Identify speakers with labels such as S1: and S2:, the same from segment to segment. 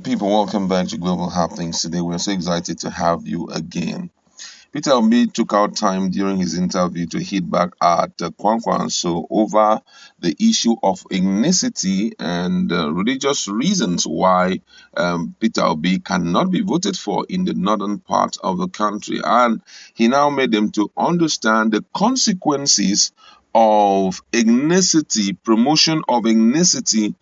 S1: People, welcome back to Global Happenings. Today, we're so excited to have you again. Peter Obi took out time during his interview to hit back at Kwankwaso over the issue of ethnicity and religious reasons why Peter Obi cannot be voted for in the northern part of the country. And he now made them to understand the consequences of ethnicity, promotion of ethnicity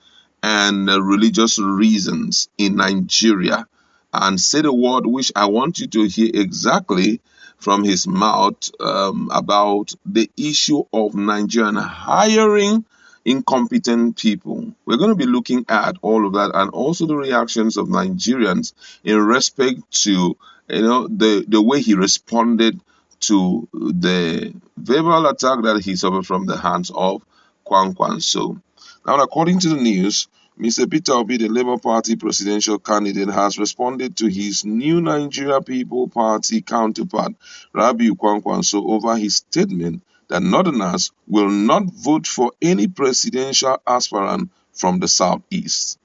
S1: and religious reasons in Nigeria. And say the word which I want you to hear exactly from his mouth about the issue of Nigerian hiring incompetent people. We're going to be looking at all of that and also the reactions of Nigerians in respect to the way he responded to the verbal attack that he suffered from the hands of Kwankwaso. Now, according to the news, Mr. Peter Obi, the Labour Party presidential candidate, has responded to his new Nigeria People Party counterpart, Rabiu Kwankwaso, over his statement that Northerners will not vote for any presidential aspirant from the Southeast.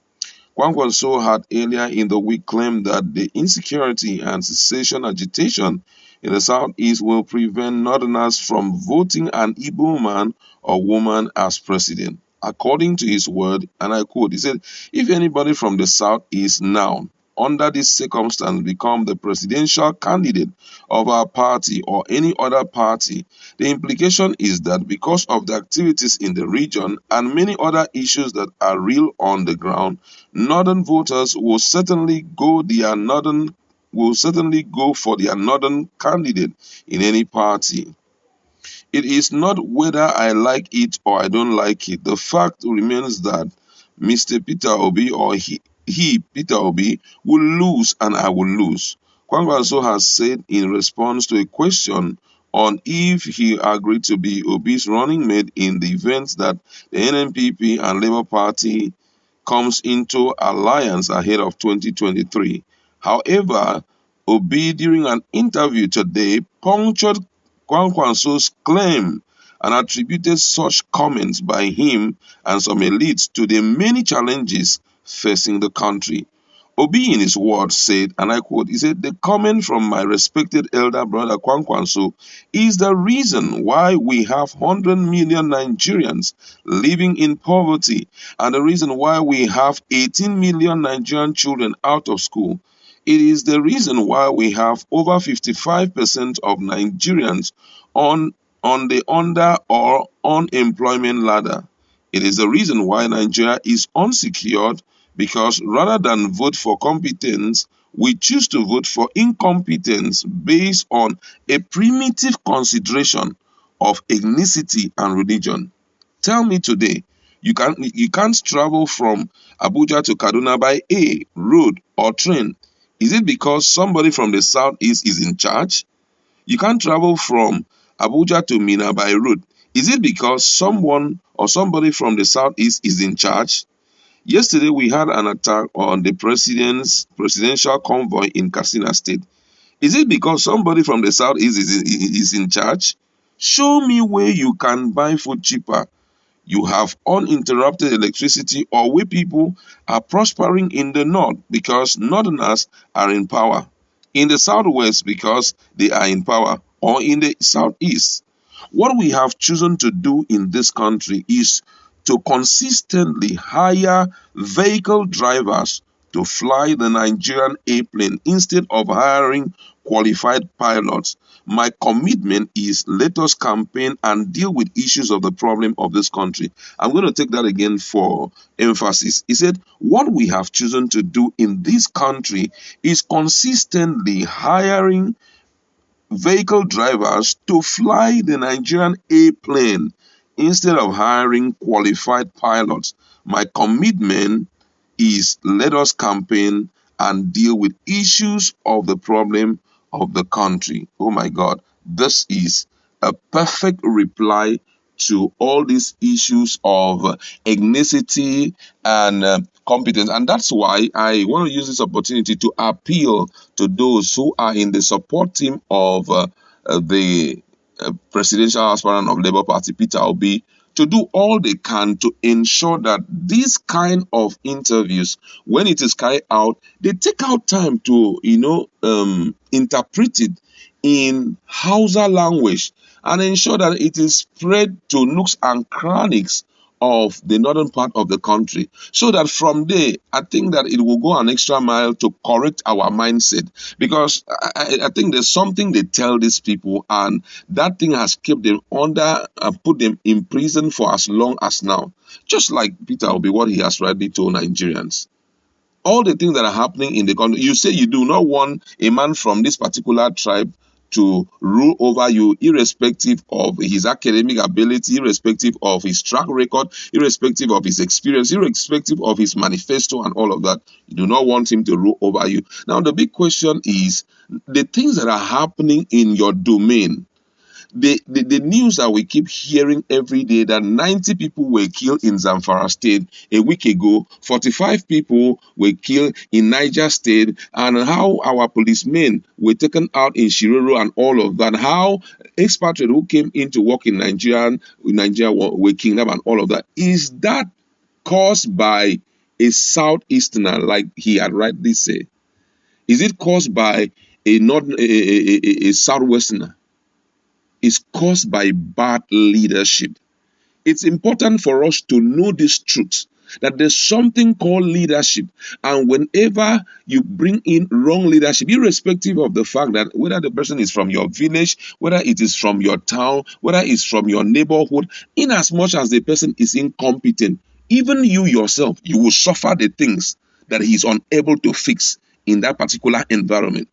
S1: Kwankwaso had earlier in the week claimed that the insecurity and secession agitation in the Southeast will prevent Northerners from voting an Igbo man or woman as president. According to his word, and I quote, he said, if anybody from the Southeast now, under this circumstance, become the presidential candidate of our party or any other party, the implication is that because of the activities in the region and many other issues that are real on the ground, northern voters will certainly go for their northern candidate in any party. It is not whether I like it or I don't like it. The fact remains that Mr. Peter Obi or Peter Obi, will lose and I will lose. Kwankwaso has said in response to a question on if he agreed to be Obi's running mate in the event that the NNPP and Labour Party comes into alliance ahead of 2023. However, Obi, during an interview today, punctured Kwankwaso's claim and attributed such comments by him and some elites to the many challenges facing the country. Obi, in his words, said, and I quote, he said, the comment from my respected elder brother Kwankwaso is the reason why we have 100 million Nigerians living in poverty and the reason why we have 18 million Nigerian children out of school. It is the reason why we have over 55% of Nigerians on the under or unemployment ladder. It is the reason why Nigeria is unsecured because rather than vote for competence, we choose to vote for incompetence based on a primitive consideration of ethnicity and religion. Tell me today, you can't travel from Abuja to Kaduna by a road or train. Is it because somebody from the southeast is in charge? You can't travel from Abuja to Mina by road. Is it because someone or somebody from the southeast is in charge? Yesterday, we had an attack on the president's presidential convoy in Katsina State. Is it because somebody from the southeast is in charge? Show me where you can buy food cheaper. You have uninterrupted electricity or where people are prospering in the north because northerners are in power, in the southwest because they are in power, or in the southeast. What we have chosen to do in this country is to consistently hire vehicle drivers to fly the Nigerian airplane instead of hiring qualified pilots. My commitment is let us campaign and deal with issues of the problem of this country. I'm going to take that again for emphasis. He said, what we have chosen to do in this country is consistently hiring vehicle drivers to fly the Nigerian airplane instead of hiring qualified pilots. My commitment is let us campaign and deal with issues of the problem of the country. Oh my God, this is a perfect reply to all these issues of ethnicity and competence. And that's why I want to use this opportunity to appeal to those who are in the support team of the presidential aspirant of Labour Party, Peter Obi, to do all they can to ensure that these kind of interviews, when it is carried out, they take out time to, interpret it in Hausa language and ensure that it is spread to nooks and crannies of the northern part of the country, so that from there, I think that it will go an extra mile to correct our mindset, because I think there's something they tell these people, and that thing has kept them under and put them in prison for as long as now, just like Peter Obi, what he has rightly told Nigerians. All the things that are happening in the country. You say you do not want a man from this particular tribe to rule over you, irrespective of his academic ability, irrespective of his track record, irrespective of his experience, irrespective of his manifesto and all of that. You do not want him to rule over you. Now, the big question is the things that are happening in your domain. The news that we keep hearing every day, that 90 people were killed in Zamfara State a week ago, 45 people were killed in Niger State, and how our policemen were taken out in Shiroro and all of that, how expatriates who came in to work in Nigeria were kidnapped and all of that. Is that caused by a southeasterner, like he had rightly said? Is it caused by a southwesterner? Is caused by bad leadership. It's important for us to know this truth, that there's something called leadership. And whenever you bring in wrong leadership, irrespective of the fact that whether the person is from your village, whether it is from your town, whether it's from your neighborhood, in as much as the person is incompetent, even you yourself, you will suffer the things that he is unable to fix in that particular environment.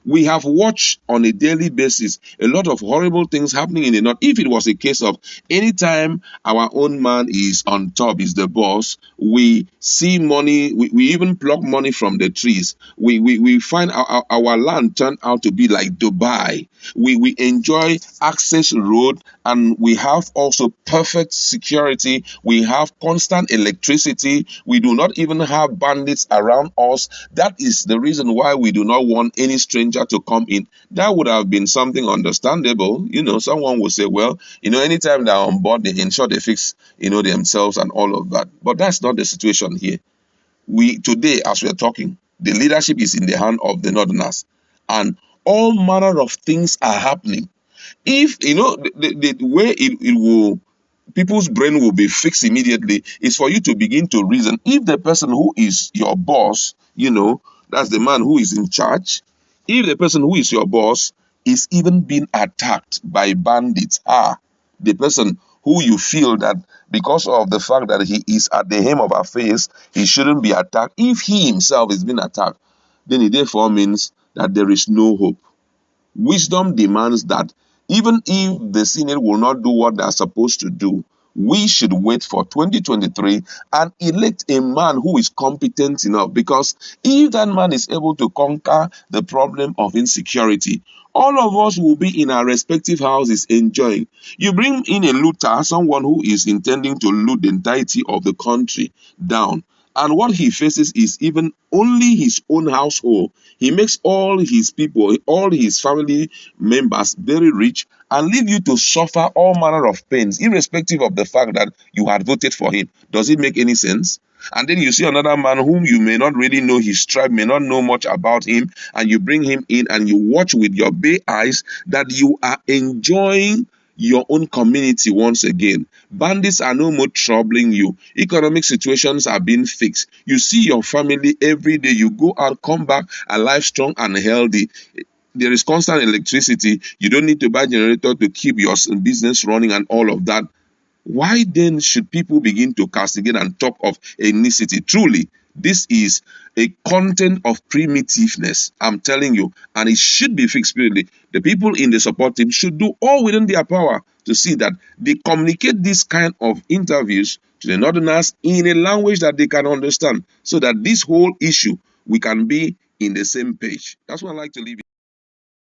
S1: We have watched on a daily basis a lot of horrible things happening in the north. If it was a case of anytime our own man is on top, is the boss, we see money, we even pluck money from the trees. We find our land turned out to be like Dubai. We enjoy access road, and we have also perfect security. We have constant electricity. We do not even have bandits around us. That is the reason why we do not want any stranger to come in. That would have been something understandable. Someone would say, well, anytime they're on board, they ensure they fix, themselves and all of that. But that's not the situation here. Today, as we're talking, the leadership is in the hand of the Northerners, and all manner of things are happening. If, the way it will, people's brain will be fixed immediately, is for you to begin to reason. If the person who is your boss, that's the man who is in charge, if the person who is your boss is even being attacked by bandits, the person who you feel that because of the fact that he is at the hem of affairs, he shouldn't be attacked. If he himself is being attacked, then it therefore means that there is no hope. Wisdom demands that even if the Senate will not do what they are supposed to do, we should wait for 2023 and elect a man who is competent enough, because if that man is able to conquer the problem of insecurity, all of us will be in our respective houses enjoying. You bring in a looter, someone who is intending to loot the entirety of the country down, and what he faces is even only his own household. He makes all his people, all his family members very rich, and leave you to suffer all manner of pains, irrespective of the fact that you had voted for him. Does it make any sense? And then you see another man whom you may not really know his tribe, may not know much about him, and you bring him in and you watch with your bare eyes that you are enjoying your own community once again. Bandits are no more troubling you. Economic situations are being fixed. You see your family every day. You go out, come back alive, strong and healthy. There is constant electricity. You don't need to buy a generator to keep your business running and all of that. Why then should people begin to castigate and talk of ethnicity? Truly, this is a content of primitiveness, I'm telling you, and it should be fixed speedily. The people in the support team should do all within their power to see that they communicate this kind of interviews to the Northerners in a language that they can understand, so that this whole issue, we can be in the same page. That's what I like to leave.